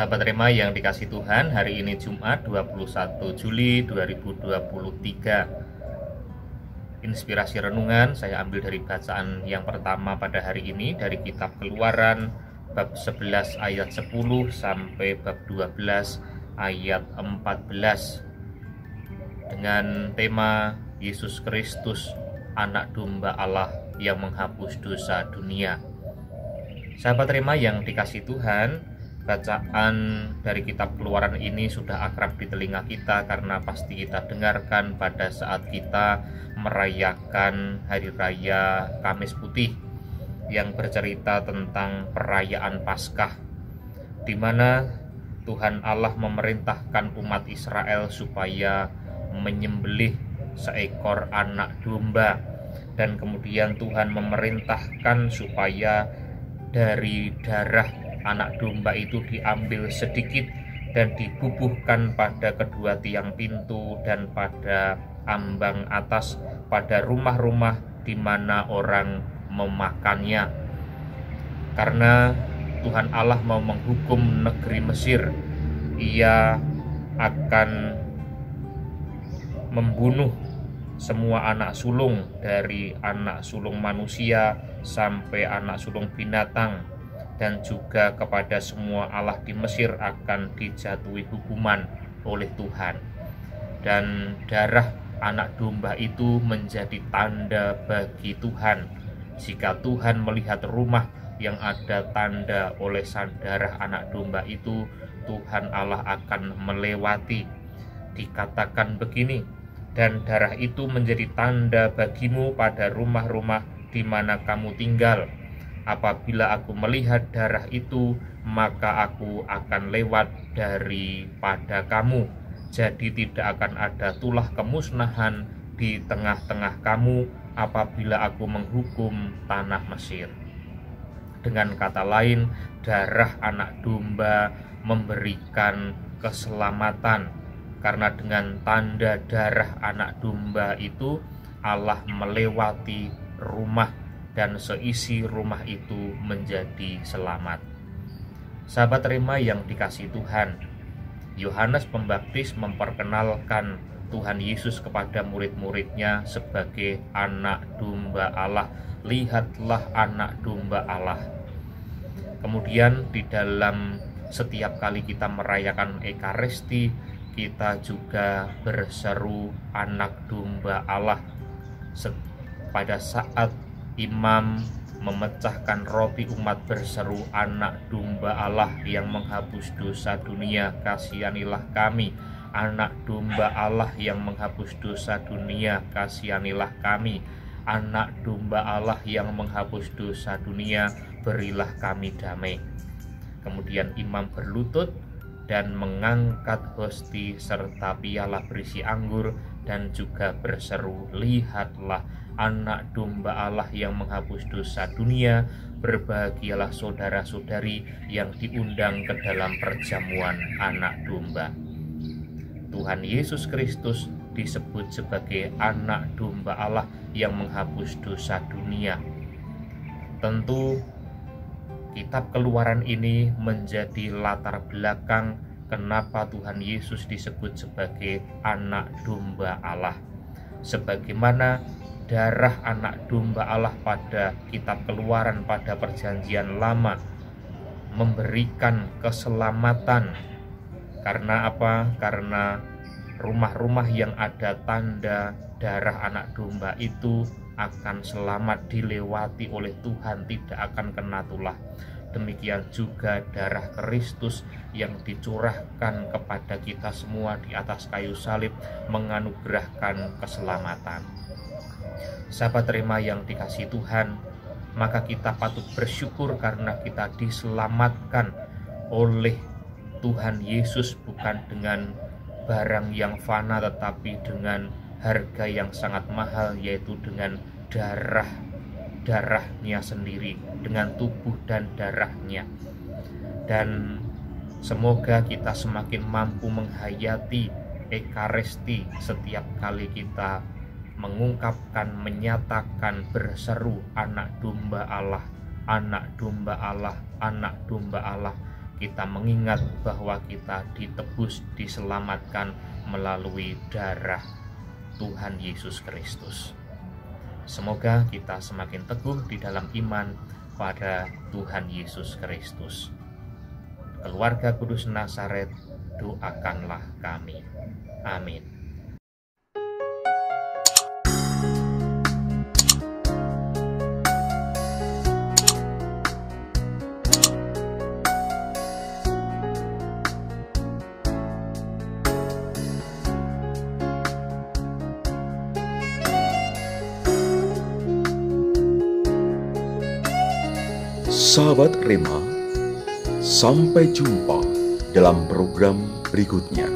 Sahabat Rema yang dikasih Tuhan, hari ini Jumat 21 Juli 2023. Inspirasi renungan saya ambil dari bacaan yang pertama pada hari ini dari kitab Keluaran bab 11 ayat 10 sampai bab 12 ayat 14 dengan tema Yesus Kristus, anak domba Allah yang menghapus dosa dunia. Sahabat Rema yang dikasih Tuhan, bacaan dari kitab Keluaran ini sudah akrab di telinga kita karena pasti kita dengarkan pada saat kita merayakan Hari Raya Kamis Putih yang bercerita tentang perayaan Paskah, di mana Tuhan Allah memerintahkan umat Israel supaya menyembelih seekor anak domba, dan kemudian Tuhan memerintahkan supaya dari darah anak domba itu diambil sedikit dan dibubuhkan pada kedua tiang pintu dan pada ambang atas pada rumah-rumah di mana orang memakannya. Karena Tuhan Allah mau menghukum negeri Mesir, Ia akan membunuh semua anak sulung, dari anak sulung manusia sampai anak sulung binatang, dan juga kepada semua Allah di Mesir akan dijatuhi hukuman oleh Tuhan. Dan darah anak domba itu menjadi tanda bagi Tuhan. Jika Tuhan melihat rumah yang ada tanda olesan darah anak domba itu, Tuhan Allah akan melewati. Dikatakan begini, dan darah itu menjadi tanda bagimu pada rumah-rumah di mana kamu tinggal. Apabila aku melihat darah itu, maka aku akan lewat daripada kamu. Jadi tidak akan ada tulah kemusnahan di tengah-tengah kamu apabila aku menghukum tanah Mesir. Dengan kata lain, darah anak domba memberikan keselamatan, karena dengan tanda darah anak domba itu Allah melewati rumah dan seisi rumah itu menjadi selamat. Sahabat Rema yang dikasih Tuhan, Yohanes Pembaptis memperkenalkan Tuhan Yesus kepada murid-muridnya sebagai anak domba Allah. Lihatlah anak domba Allah. Kemudian di dalam setiap kali kita merayakan Ekaristi, kita juga berseru anak domba Allah. Pada saat imam memecahkan roti, umat berseru anak domba Allah yang menghapus dosa dunia, kasihanilah kami. Anak domba Allah yang menghapus dosa dunia, kasihanilah kami. Anak domba Allah yang menghapus dosa dunia, berilah kami damai. Kemudian imam berlutut dan mengangkat hosti serta piala berisi anggur dan juga berseru, lihatlah anak domba Allah yang menghapus dosa dunia. Berbahagialah saudara-saudari yang diundang ke dalam perjamuan anak domba. Tuhan Yesus Kristus disebut sebagai anak domba Allah yang menghapus dosa dunia. Tentu kitab Keluaran ini menjadi latar belakang kenapa Tuhan Yesus disebut sebagai anak domba Allah. Sebagaimana darah anak domba Allah pada kitab Keluaran pada perjanjian lama memberikan keselamatan. Karena apa? Karena rumah-rumah yang ada tanda darah anak domba itu akan selamat, dilewati oleh Tuhan, tidak akan kena tulah. Demikian juga darah Kristus yang dicurahkan kepada kita semua di atas kayu salib menganugerahkan keselamatan. Sahabat Rema yang dikasih Tuhan, maka kita patut bersyukur karena kita diselamatkan oleh Tuhan Yesus, bukan dengan barang yang fana tetapi dengan harga yang sangat mahal, yaitu dengan darahnya sendiri, dengan tubuh dan darahnya. Dan semoga kita semakin mampu menghayati Ekaristi setiap kali kita mengungkapkan, menyatakan, berseru anak domba Allah, anak domba Allah, anak domba Allah. kita mengingat bahwa kita ditebus, diselamatkan melalui darah Tuhan Yesus Kristus. Semoga kita semakin teguh di dalam iman pada Tuhan Yesus Kristus. Keluarga Kudus Nazaret, doakanlah kami. Amin. Sahabat Rema, sampai jumpa dalam program berikutnya.